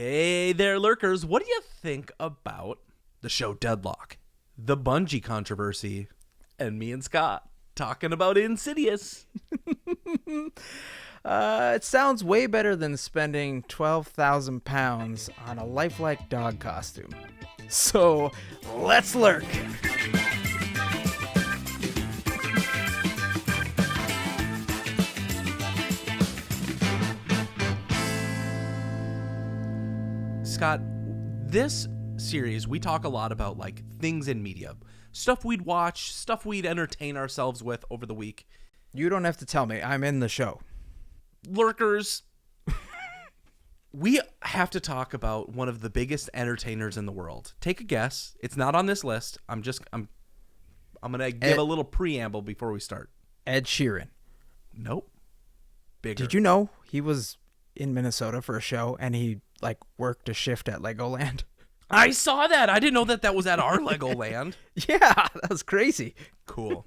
Hey there, Lurkers. What do you think about the show Deadloch, the Bungie controversy, and me and Scott talking about Insidious? It sounds way better than spending 12,000 pounds on a lifelike dog costume. So, let's lurk! Scott, this series, we talk a lot about like things in media, stuff we'd watch, stuff we'd entertain ourselves with over the week. You don't have to tell me. I'm in the show. Lurkers, we have to talk about one of the biggest entertainers in the world. Take a guess. It's not on this list. I'm gonna give a little preamble before we start. Ed Sheeran. Nope. Bigger. Did you know he was in Minnesota for a show and he worked a shift at Legoland? I saw that. I didn't know that was at our Legoland. Yeah, that was crazy. Cool.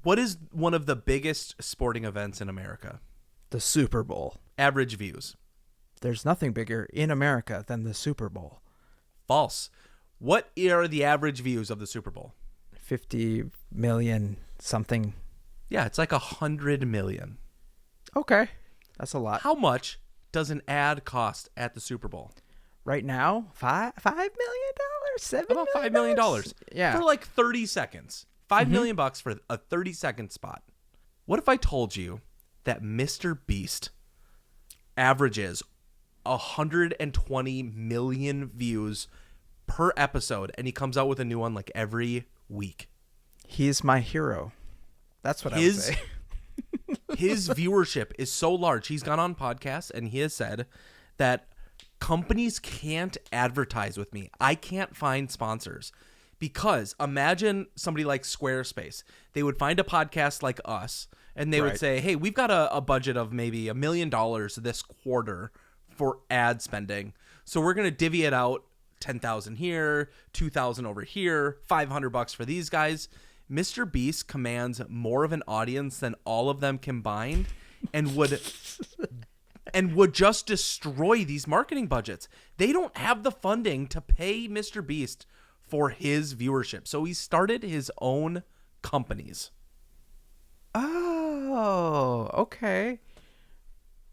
What is one of the biggest sporting events in America? The Super Bowl. Average views. There's nothing bigger in America than the Super Bowl. False. What are the average views of the Super Bowl? 50 million something. Yeah, it's like 100 million. Okay, that's a lot. How much does an ad cost at the Super Bowl? Right now, $5 million, $7 About $5 million. Yeah, for like 30 seconds. $5 million bucks for a 30-second spot. What if I told you that Mr. Beast averages 120 million views per episode, and he comes out with a new one like every week? He's my hero. That's what I would say. His viewership is so large. He's gone on podcasts and he has said that companies can't advertise with me. I can't find sponsors because imagine somebody like Squarespace. They would find a podcast like us and they would say, hey, we've got a budget of maybe $1 million this quarter for ad spending. So we're going to divvy it out 10,000 here, 2,000 over here, $500 for these guys. Mr. Beast commands more of an audience than all of them combined and would just destroy these marketing budgets. They don't have the funding to pay Mr. Beast for his viewership. So he started his own companies. Oh, okay.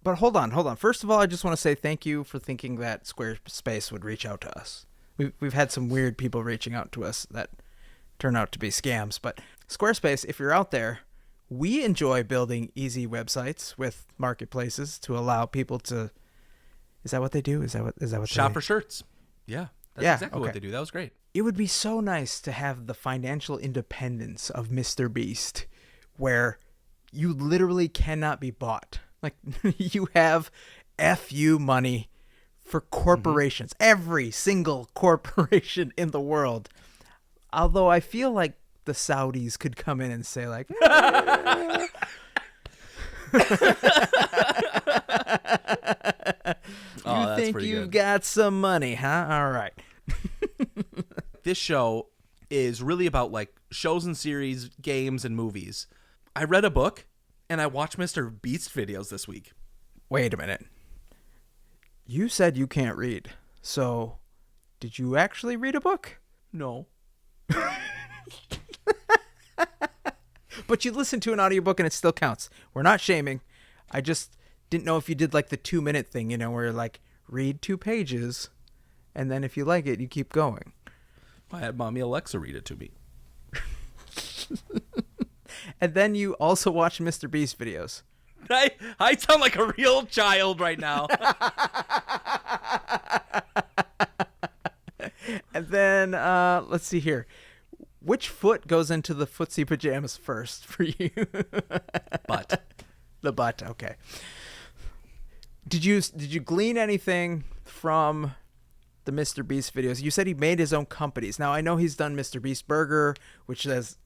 But hold on. First of all, I just want to say thank you for thinking that Squarespace would reach out to us. We've had some weird people reaching out to us that turn out to be scams, but Squarespace, if you're out there, we enjoy building easy websites with marketplaces to allow people to. Is that what they do? Is that what shop for shirts? Yeah, that's exactly what they do. That was great. It would be so nice to have the financial independence of Mr. Beast, where you literally cannot be bought. Like you have FU money for corporations, every single corporation in the world. Although I feel like the Saudis could come in and say like, you think you've got some money, huh? All right. This show is really about like shows and series, games and movies. I read a book and I watched Mr. Beast videos this week. Wait a minute. You said you can't read. So did you actually read a book? No. But you listened to an audiobook and it still counts. We're not shaming. I just didn't know if you did like the 2-minute thing, where you're like, read 2 pages and then if you like it, you keep going. I had mommy Alexa read it to me. And then you also watch Mr. Beast videos. I sound like a real child right now. And then let's see here. Which foot goes into the footsie pajamas first for you? Butt. The butt. Okay. Did you glean anything from the Mr. Beast videos? You said he made his own companies. Now I know he's done Mr. Beast Burger, which is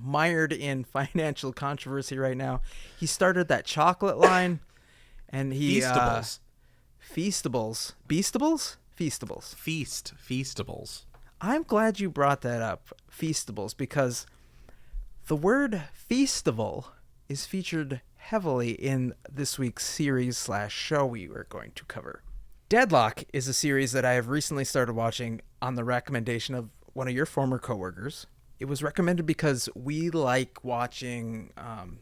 mired in financial controversy right now. He started that chocolate line, and he Feastables. Feastables. Beastables? Feastables. Feastables. I'm glad you brought that up, Feastables, because the word Feastival is featured heavily in this week's series/show we were going to cover. Deadloch is a series that I have recently started watching on the recommendation of one of your former coworkers. It was recommended because we like watching kind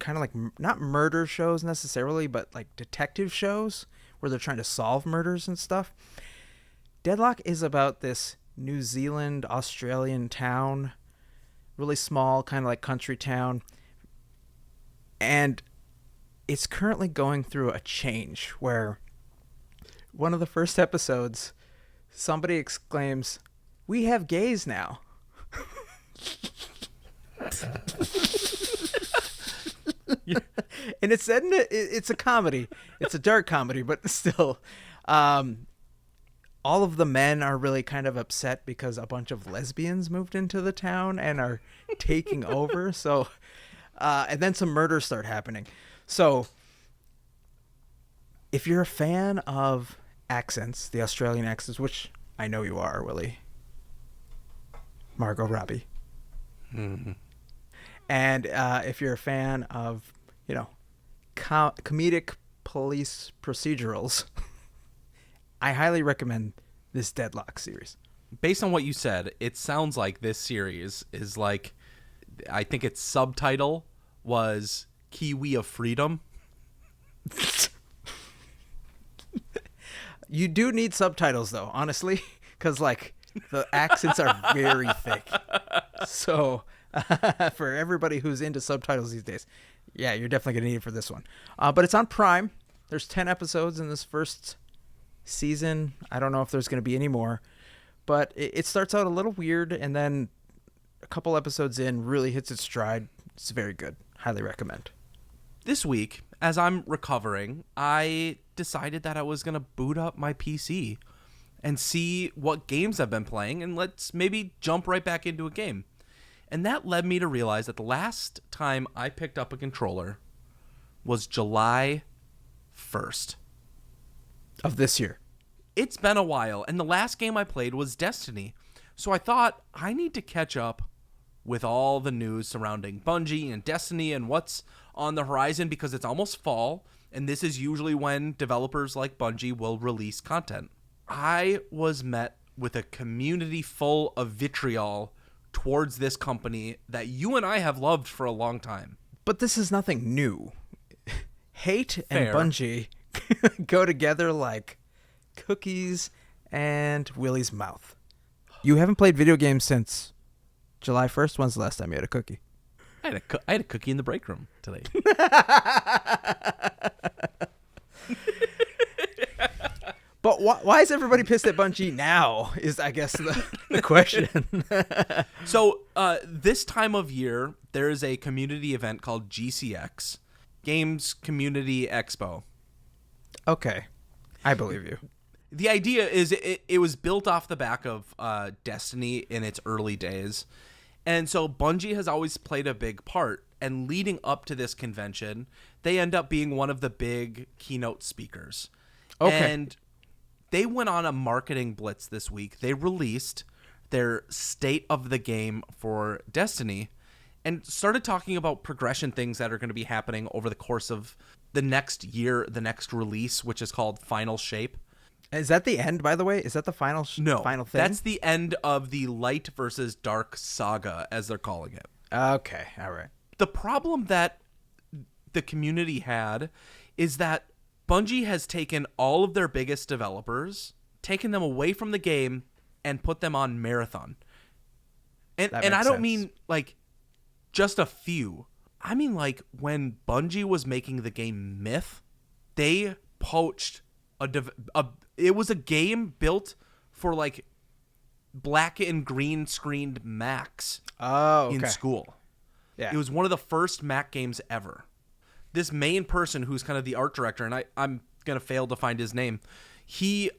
of like not murder shows necessarily, but like detective shows where they're trying to solve murders and stuff. Deadloch is about this New Zealand, Australian town, really small, kind of like country town. And it's currently going through a change where one of the first episodes, somebody exclaims, "We have gays now." And it's said it's a comedy. It's a dark comedy, but still, all of the men are really kind of upset because a bunch of lesbians moved into the town and are taking over. So, and then some murders start happening. So, if you're a fan of accents, the Australian accents, which I know you are, Willy, Margot Robbie. Mm-hmm. And if you're a fan of, comedic police procedurals, I highly recommend this Deadloch series. Based on what you said, it sounds like this series is like, I think its subtitle was Kiwi of Freedom. You do need subtitles, though, honestly, because, the accents are very thick. So, for everybody who's into subtitles these days, yeah, you're definitely going to need it for this one. But it's on Prime. There's 10 episodes in this first season. I don't know if there's going to be any more. But it starts out a little weird, and then a couple episodes in really hits its stride. It's very good. Highly recommend. This week, as I'm recovering, I decided that I was going to boot up my PC and see what games I've been playing, and let's maybe jump right back into a game. And that led me to realize that the last time I picked up a controller was July 1st. Of this year. It's been a while, and the last game I played was Destiny. So I thought, I need to catch up with all the news surrounding Bungie and Destiny and what's on the horizon, because it's almost fall, and this is usually when developers like Bungie will release content. I was met with a community full of vitriol towards this company that you and I have loved for a long time. But this is nothing new. Hate Fair. and Bungie go together like cookies and Willy's mouth. You haven't played video games since July 1st? When's the last time you had a cookie? I had a cookie in the break room today. But why is everybody pissed at Bungie now is, I guess, the question. So this time of year, there is a community event called GCX, Games Community Expo. Okay. I believe you. The idea is it was built off the back of Destiny in its early days. And so Bungie has always played a big part. And leading up to this convention, they end up being one of the big keynote speakers. Okay. And they went on a marketing blitz this week. They released their state of the game for Destiny and started talking about progression things that are going to be happening over the course of the next year, the next release, which is called Final Shape. Is that the end, by the way? Is that the final final thing? That's the end of the light versus dark saga, as they're calling it. Okay, all right. The problem that the community had is that Bungie has taken all of their biggest developers, taken them away from the game, and put them on Marathon. And I don't mean like just a few. I mean like when Bungie was making the game Myth, they poached it was a game built for like black and green screened Macs in school. Yeah. It was one of the first Mac games ever. This main person who's kind of the art director, and I'm going to fail to find his name, he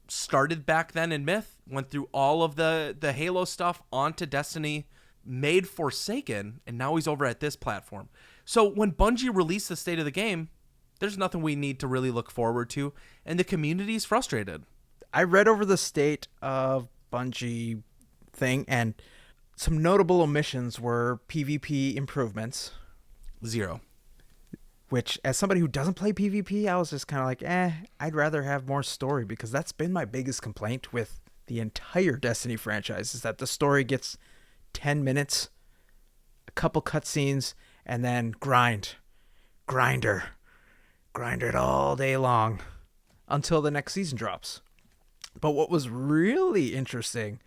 started back then in Myth, went through all of the Halo stuff onto Destiny, made Forsaken, and now he's over at this platform. So when Bungie released the state of the game, there's nothing we need to really look forward to, and the community's frustrated. I read over the state of Bungie thing, and some notable omissions were PvP improvements. 0. which as somebody who doesn't play PvP, I was just kind of like, I'd rather have more story, because that's been my biggest complaint with the entire Destiny franchise, is that the story gets 10 minutes, a couple cutscenes, and then grinder it all day long until the next season drops. But what was really interesting,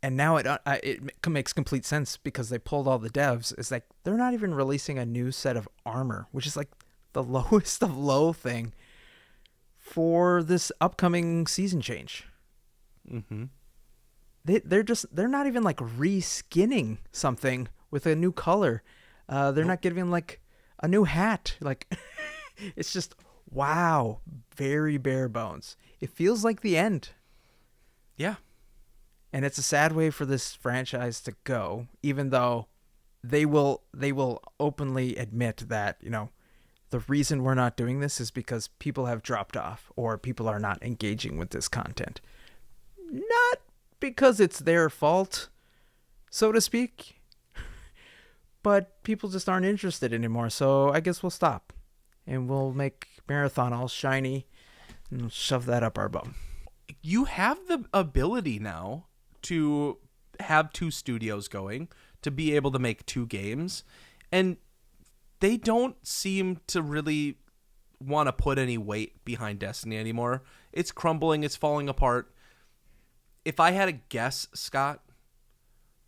and now it makes complete sense because they pulled all the devs, is like they're not even releasing a new set of armor, which is like the lowest of low thing for this upcoming season change. Mm-hmm. They're not even like reskinning something with a new color. They're not giving like a new hat. Like it's just, wow, very bare bones. It feels like the end. Yeah. And it's a sad way for this franchise to go, even though they will openly admit that, you know, the reason we're not doing this is because people have dropped off or people are not engaging with this content. Not because it's their fault, so to speak, but people just aren't interested anymore. So I guess we'll stop and we'll make Marathon all shiny and shove that up our bum. You have the ability now to have 2 studios going, to be able to make 2 games, and they don't seem to really want to put any weight behind Destiny anymore. It's crumbling, it's falling apart. If I had a guess, Scott,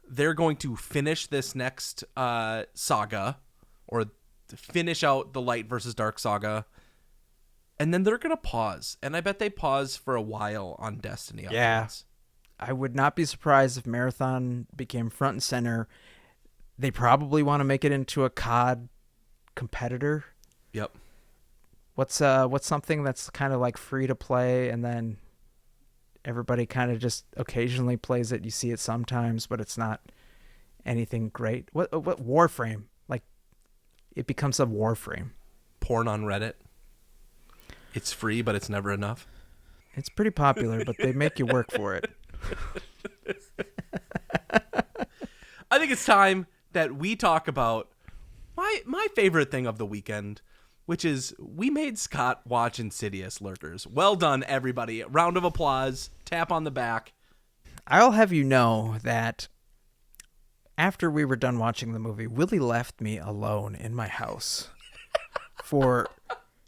they're going to finish this next saga, or finish out the Light versus Dark saga, and then they're going to pause. And I bet they pause for a while on Destiny. Yeah. I would not be surprised if Marathon became front and center. They probably want to make it into a COD competitor. Yep. What's something that's kind of like free to play, and then everybody kind of just occasionally plays it. You see it sometimes, but it's not anything great. What Warframe? Like, it becomes a Warframe. Porn on Reddit. It's free, but it's never enough. It's pretty popular, but they make you work for it. I think it's time that we talk about my favorite thing of the weekend, which is we made Scott watch Insidious, Lurkers. Well done, everybody. Round of applause. Tap on the back. I'll have you know that after we were done watching the movie, Willy left me alone in my house for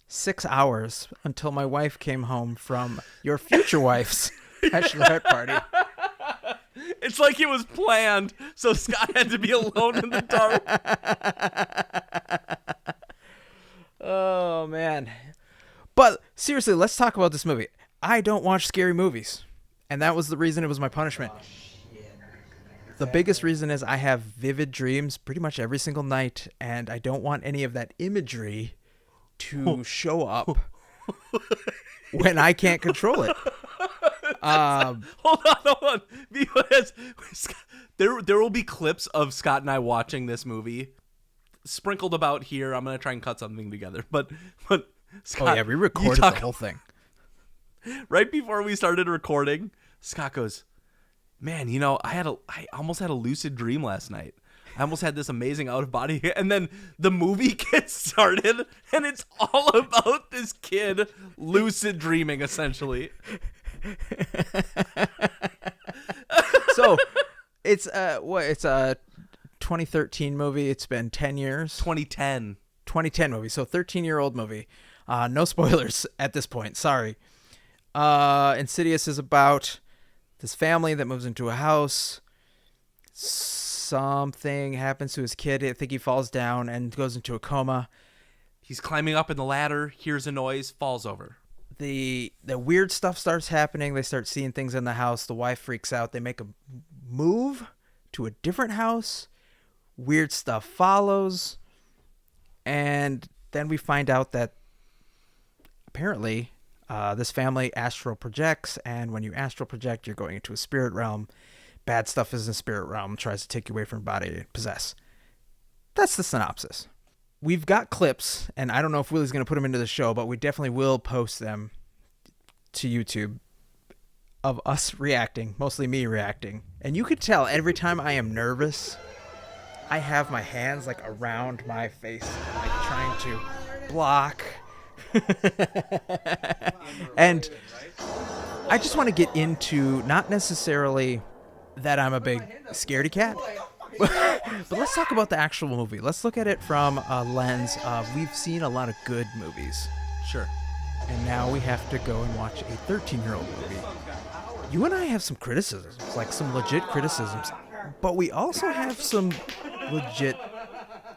6 hours until my wife came home from your future wife's bachelorette party. It's like it was planned, so Scott had to be alone in the dark. Oh, man. But seriously, let's talk about this movie. I don't watch scary movies, and that was the reason it was my punishment. The biggest reason is I have vivid dreams pretty much every single night, and I don't want any of that imagery to show up when I can't control it. Hold on. Because there will be clips of Scott and I watching this movie sprinkled about here. I'm going to try and cut something together. But Scott, oh, yeah, we recorded the whole thing. Right before we started recording, Scott goes, man, you know, I almost had a lucid dream last night. I almost had this amazing out-of-body, and then the movie gets started, and it's all about this kid lucid dreaming, essentially. So, it's a 2013 movie. It's been 10 years. 2010 movie. So 13-year-old movie. No spoilers at this point. Sorry. Insidious is about this family that moves into a house. Something happens to his kid. I think he falls down and goes into a coma. He's climbing up in the ladder, hears a noise, falls over. The weird stuff starts happening. They start seeing things in the house. The wife freaks out. They make a move to a different house. Weird stuff follows. And then we find out that apparently this family astral projects. And when you astral project, you're going into a spirit realm. Bad stuff is in the spirit realm, tries to take you away from your body to possess. That's the synopsis. We've got clips, and I don't know if Willy's going to put them into the show, but we definitely will post them to YouTube of us reacting, mostly me reacting. And you could tell every time I am nervous, I have my hands like around my face, like trying to block. And I just want to get into not necessarily that I'm a big scaredy cat, but let's talk about the actual movie. Let's look at it from a lens of we've seen a lot of good movies. Sure. And now we have to go and watch a 13-year-old movie. You and I have some criticisms, like some legit criticisms, but we also have some legit,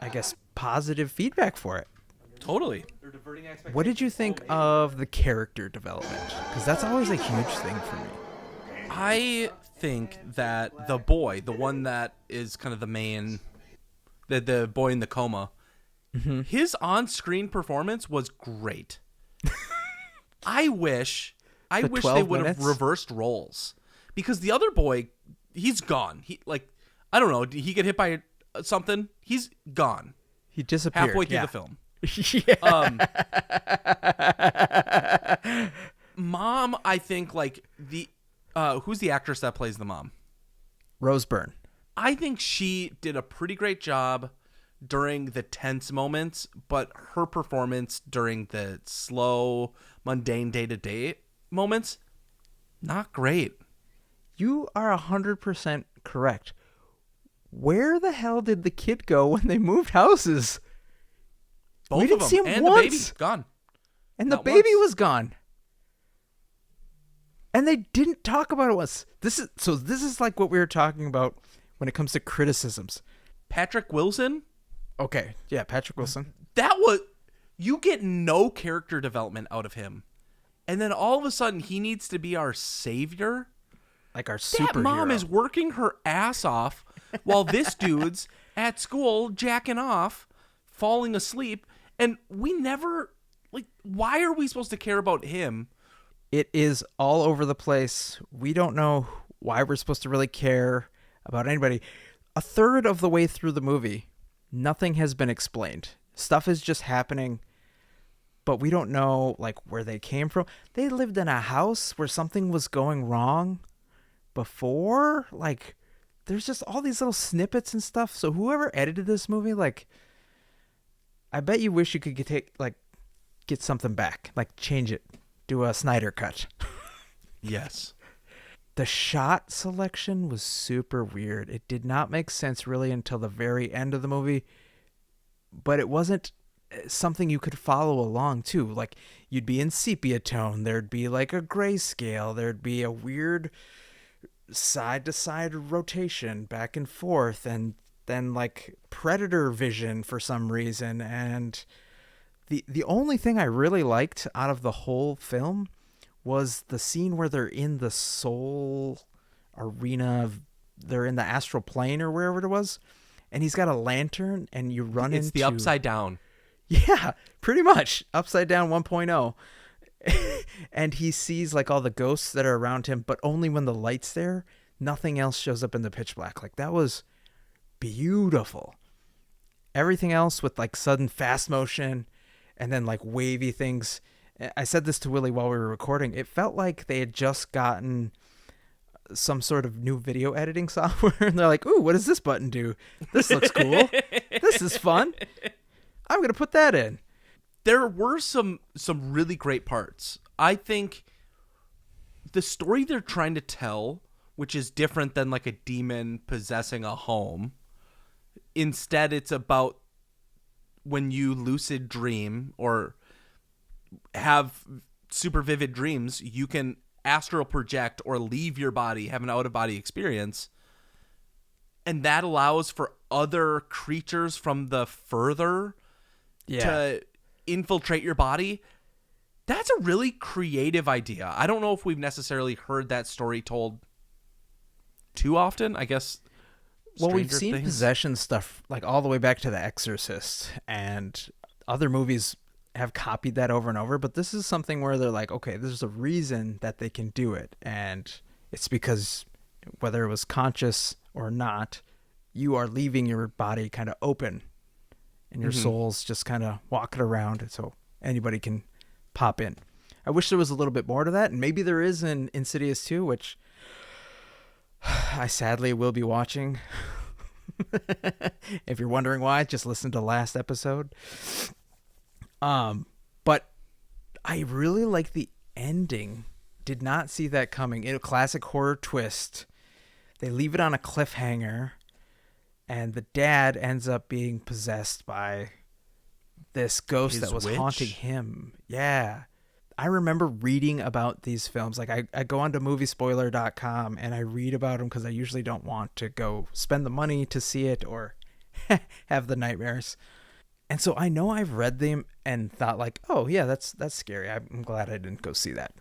I guess, positive feedback for it. Totally. What did you think of the character development? Because that's always a huge thing for me. I think that the boy, the one that is kind of the main, the boy in the coma, his on-screen performance was great. I wish they would have reversed roles, because the other boy, he's gone. I don't know. He get hit by something. He's gone. He disappeared halfway through the film. Yeah. Mom, I think who's the actress that plays the mom? Rose Byrne. I think she did a pretty great job during the tense moments, but her performance during the slow, mundane day-to-day moments, not great. You are 100% correct. Where the hell did the kid go when they moved houses? Both we didn't of them. see him and once. The baby gone. And Not the baby once. was gone. And they didn't talk about it once. This is like what we were talking about when it comes to criticisms. Patrick Wilson? Okay, yeah, Patrick Wilson. You get no character development out of him. And then all of a sudden he needs to be our savior. Like our superhero. That mom is working her ass off while this dude's at school jacking off, falling asleep, and we never, why are we supposed to care about him? It is all over the place. We don't know why we're supposed to really care about anybody. A third of the way through the movie, nothing has been explained. Stuff is just happening, but we don't know where they came from. They lived in a house where something was going wrong before. There's just all these little snippets and stuff. So whoever edited this movie, I bet you wish you could get something back, change it, do a Snyder cut. Yes. The shot selection was super weird. It did not make sense really until the very end of the movie, but it wasn't something you could follow along too. You'd be in sepia tone, there'd be a grayscale, there'd be a weird side-to-side rotation back and forth, and then predator vision for some reason. And the only thing I really liked out of the whole film was the scene where they're in the soul arena, they're in the astral plane or wherever it was, and he's got a lantern and you run into... It's the Upside Down. Yeah, pretty much. Upside Down 1.0. And he sees all the ghosts that are around him, but only when the light's there. Nothing else shows up in the pitch black. That was beautiful. Everything else with sudden fast motion and then wavy things. I said this to Willy while we were recording. It felt like they had just gotten some sort of new video editing software, and they're like, ooh, what does this button do? This looks cool. This is fun. I'm going to put that in. There were some really great parts. I think the story they're trying to tell, which is different than a demon possessing a home, instead it's about when you lucid dream or have super vivid dreams, you can astral project or leave your body, have an out-of-body experience, and that allows for other creatures from the further to infiltrate your body. That's a really creative idea. I don't know if we've necessarily heard that story told too often. I guess. Well, we've Stranger seen Things. possession stuff all the way back to The Exorcist, and other movies have copied that over and over. But this is something where they're okay, there's a reason that they can do it, and it's because whether it was conscious or not, you are leaving your body kind of open, and your soul's just kind of walking around, so anybody can pop in. I wish there was a little bit more to that, and maybe there is in Insidious 2, which I sadly will be watching. If you're wondering why, just listen to last episode. But I really like the ending. Did not see that coming. In a classic horror twist, they leave it on a cliffhanger, and the dad ends up being possessed by this ghost His that was witch? haunting him. Yeah. I remember reading about these films. Like I go onto moviespoiler.com and I read about them because I usually don't want to go spend the money to see it or have the nightmares. And so I know I've read them and thought like, oh yeah, that's scary. I'm glad I didn't go see that.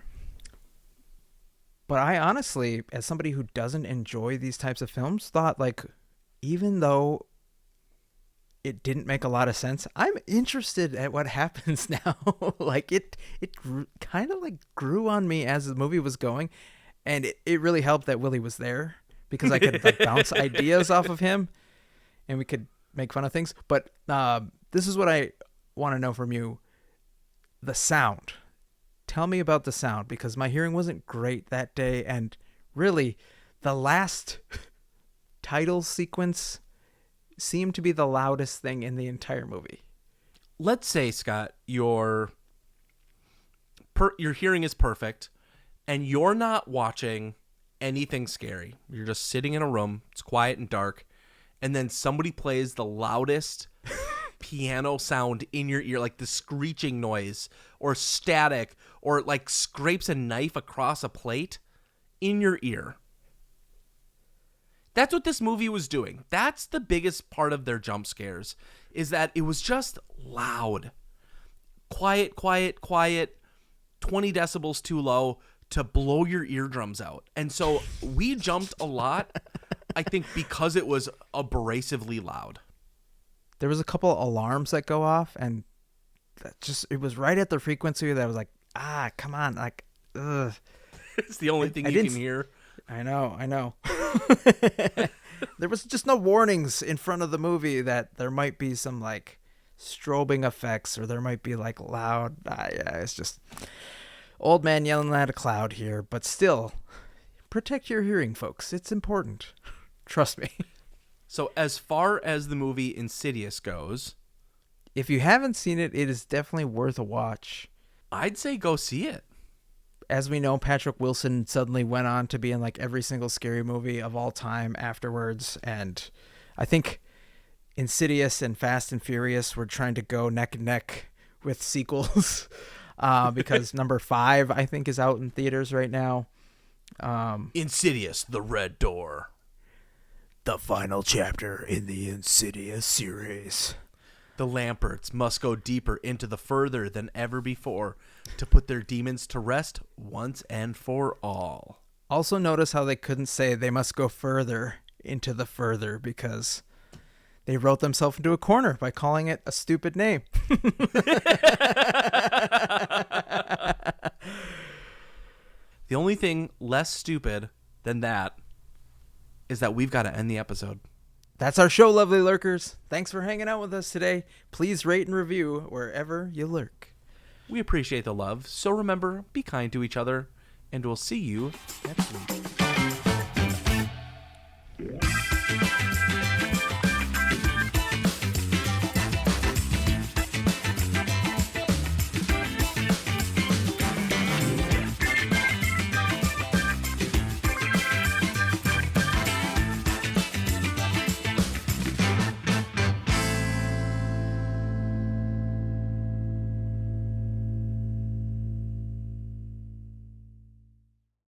But I honestly, as somebody who doesn't enjoy these types of films, thought like, even though it didn't make a lot of sense, I'm interested at what happens now. Like it kind of like grew on me as the movie was going, and it really helped that Willy was there because I could like bounce ideas off of him, and we could make fun of things. But this is what I want to know from you: the sound. Tell me about the sound, because my hearing wasn't great that day, and really, the last title sequence seemed to be the loudest thing in the entire movie. Let's say, Scott, your hearing is perfect, and you're not watching anything scary. You're just sitting in a room. It's quiet and dark, and then somebody plays the loudest piano sound in your ear, like the screeching noise or static, or like scrapes a knife across a plate in your ear. That's what this movie was doing. That's the biggest part of their jump scares, is that it was just loud. Quiet, 20 decibels too low to blow your eardrums out. And so we jumped a lot, I think, because it was abrasively loud. There was a couple alarms that go off, and it was right at the frequency that I was like, come on, like, ugh. It's the only thing you can hear. I know. There was just no warnings in front of the movie that there might be some like strobing effects, or there might be like loud. Yeah, it's just old man yelling at a cloud here. But still, protect your hearing, folks. It's important. Trust me. So as far as the movie Insidious goes, if you haven't seen it, it is definitely worth a watch. I'd say go see it. As we know, Patrick Wilson suddenly went on to be in like every single scary movie of all time afterwards. And I think Insidious and Fast and Furious were trying to go neck and neck with sequels because number 5, I think, is out in theaters right now. Insidious, The Red Door. The final chapter in the Insidious series. The Lamperts must go deeper into the further than ever before to put their demons to rest once and for all. Also notice how they couldn't say they must go further into the further, because they wrote themselves into a corner by calling it a stupid name. The only thing less stupid than that is that we've got to end the episode. That's our show, lovely lurkers. Thanks for hanging out with us today. Please rate and review wherever you lurk. We appreciate the love, so remember, be kind to each other, and we'll see you next week.